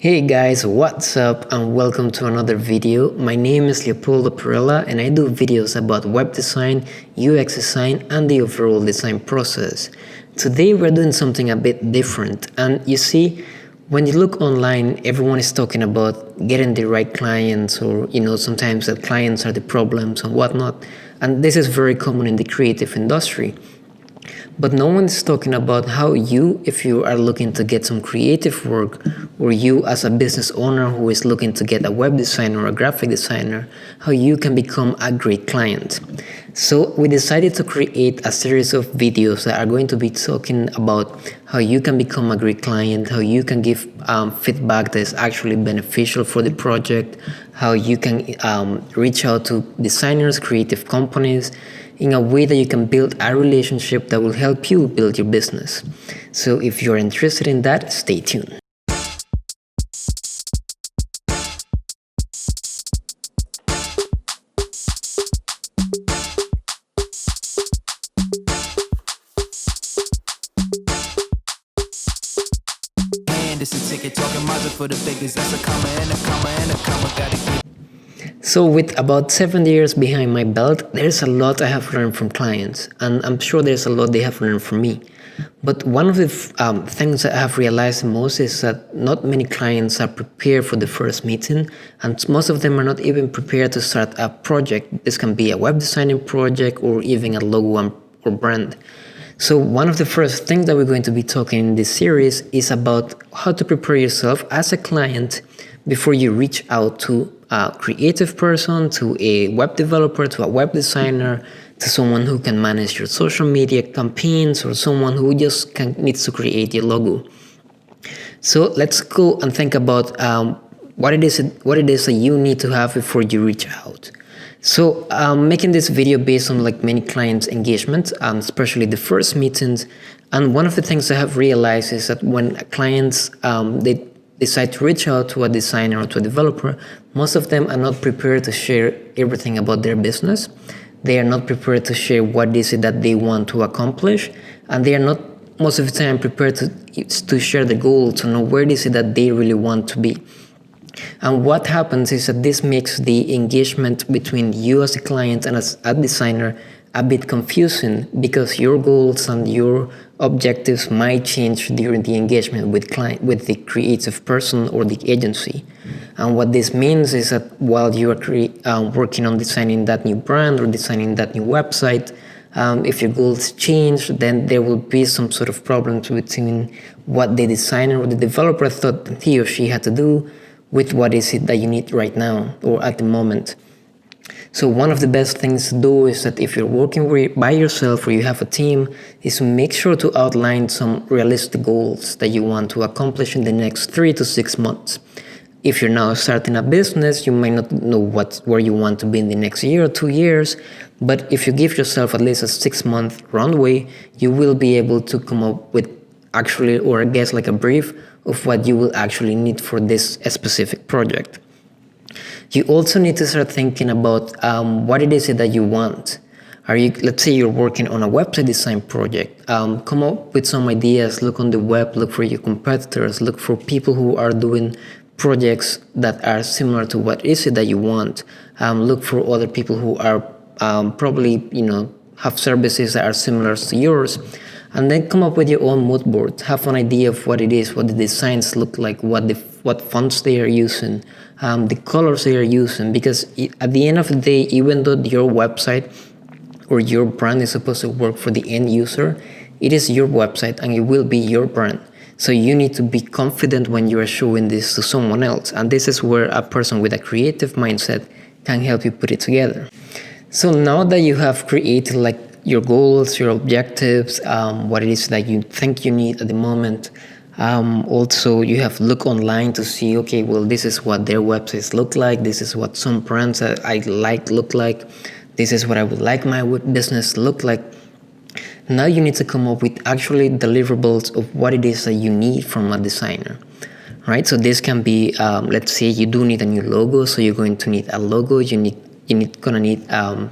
Hey guys, what's up and welcome to another video. My name is Leopoldo Perella and I do videos about web design, UX design and the overall design process. Today we're doing something a bit different, and you see, when you look online, everyone is talking about getting the right clients, or sometimes the clients are the problems and whatnot, and this is very common in the creative industry. But no one is talking about how you, if you are looking to get some creative work, or you as a business owner who is looking to get a web designer or a graphic designer, how you can become a great client. So we decided to create a series of videos that are going to be talking about how you can become a great client, how you can give feedback that is actually beneficial for the project, how you can reach out to designers, creative companies, in a way that you can build a relationship that will help you build your business. So if you're interested in that, stay tuned. So with about 7 years behind my belt, there's a lot I have learned from clients, and I'm sure there's a lot they have learned from me. But one of the things that I have realized most is that not many clients are prepared for the first meeting, and most of them are not even prepared to start a project. This can be a web designing project or even a logo or brand. So one of the first things that we're going to be talking in this series is about how to prepare yourself as a client before you reach out to a creative person, to a web developer, to a web designer, to someone who can manage your social media campaigns, or someone who just needs to create your logo. So let's go and think about what it is that you need to have before you reach out. So I'm making this video based on many clients' engagement, especially the first meetings. And one of the things I have realized is that when clients they decide to reach out to a designer or to a developer, most of them are not prepared to share everything about their business. They are not prepared to share what is it that they want to accomplish, and they are not most of the time prepared to share the goal, to know where is it that they really want to be. And what happens is that this makes the engagement between you as a client and as a designer a bit confusing, because your goals and your objectives might change during the engagement with the creative person or the agency. And what this means is that while you are working on designing that new brand or designing that new website, if your goals change, then there will be some sort of problems between what the designer or the developer thought that he or she had to do with what is it that you need right now or at the moment. So one of the best things to do is that if you're working by yourself or you have a team, is to make sure to outline some realistic goals that you want to accomplish in the next 3 to 6 months. If you're now starting a business, you might not know where you want to be in the next year or 2 years, but if you give yourself at least a 6-month runway, you will be able to come up with actually, or I guess a brief of what you will actually need for this specific project. You also need to start thinking about what it is that you want. Let's say you're working on a website design project. Come up with some ideas, look on the web, look for your competitors, look for people who are doing projects that are similar to what is it that you want. Look for other people who are probably, have services that are similar to yours. And then come up with your own mood board. Have an idea of what it is, what the designs look like, what fonts they are using, the colors they are using. Because at the end of the day, even though your website or your brand is supposed to work for the end user, it is your website and it will be your brand. So you need to be confident when you are showing this to someone else. And this is where a person with a creative mindset can help you put it together. So now that you have created your goals, your objectives, what it is that you think you need at the moment. Also, you have look online to see, okay, well, this is what their websites look like. This is what some brands that I like look like. This is what I would like my business to look like. Now you need to come up with actually deliverables of what it is that you need from a designer, right? So this can be, let's say you do need a new logo. So you're going to need a logo. You're gonna need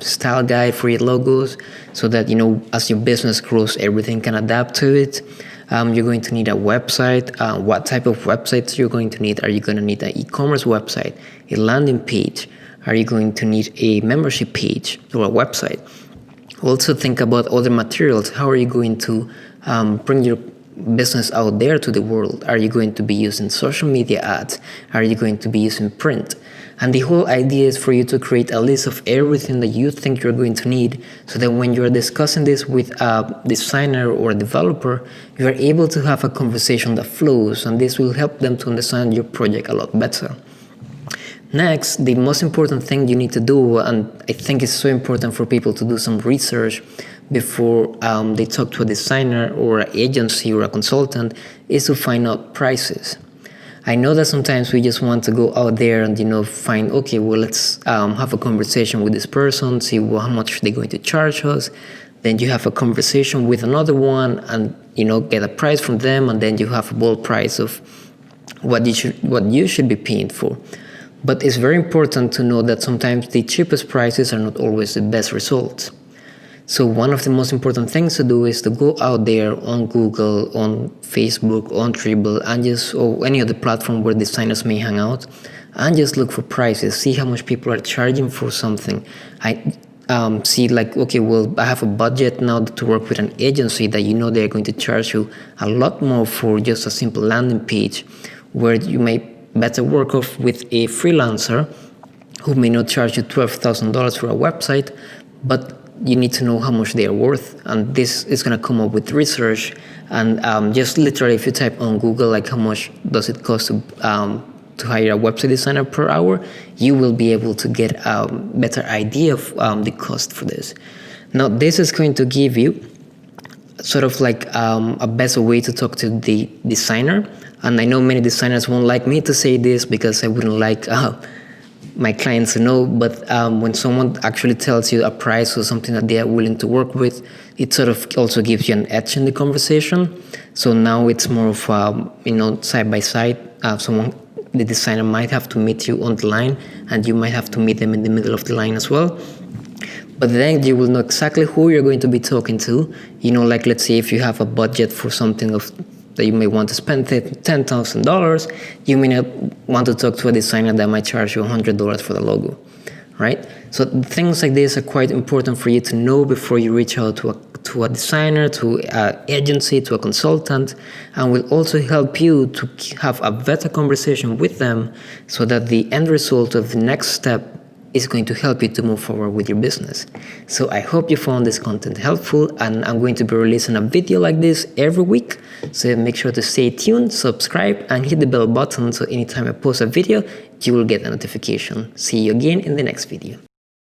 style guide for your logos, so that as your business grows, everything can adapt to it. You're going to need a website. What type of websites you're going to need? Are you going to need an e-commerce website, a landing page? Are you going to need a membership page or a website? Also think about other materials. How are you going to bring your business out there to the world? Are you going to be using social media ads? Are you going to be using print? And the whole idea is for you to create a list of everything that you think you're going to need, so that when you're discussing this with a designer or a developer, you are able to have a conversation that flows, and this will help them to understand your project a lot better. Next, the most important thing you need to do, and I think it's so important for people to do some research before they talk to a designer or an agency or a consultant, is to find out prices. I know that sometimes we just want to go out there and find, okay, well, let's have a conversation with this person, see how much they're going to charge us. Then you have a conversation with another one and get a price from them, and then you have a bold price of what you should be paying for. But it's very important to know that sometimes the cheapest prices are not always the best results. So one of the most important things to do is to go out there on Google, on Facebook, on Dribbble, and or any other platform where designers may hang out, and just look for prices, see how much people are charging for something. I see like, okay, well, I have a budget now to work with an agency that they're going to charge you a lot more for just a simple landing page, where you may better work off with a freelancer who may not charge you $12,000 for a website, but you need to know how much they are worth. And this is going to come up with research, and just literally if you type on Google like how much does it cost to hire a website designer per hour, you will be able to get a better idea of the cost for this. Now this is going to give you sort of like a better way to talk to the designer. And I know many designers won't like me to say this because I wouldn't like my clients to know, but when someone actually tells you a price or something that they are willing to work with, it sort of also gives you an edge in the conversation. So now it's more of side by side. The designer might have to meet you on the line, and you might have to meet them in the middle of the line as well. But then you will know exactly who you're going to be talking to. Like let's say if you have a budget for something that you may want to spend $10,000, you may not want to talk to a designer that might charge you $100 for the logo, right? So things like this are quite important for you to know before you reach out to a designer, to an agency, to a consultant, and will also help you to have a better conversation with them, so that the end result of the next step is going to help you to move forward with your business. So I hope you found this content helpful, and I'm going to be releasing a video like this every week. So make sure to stay tuned, subscribe, and hit the bell button so anytime I post a video, you will get a notification. See you again in the next video.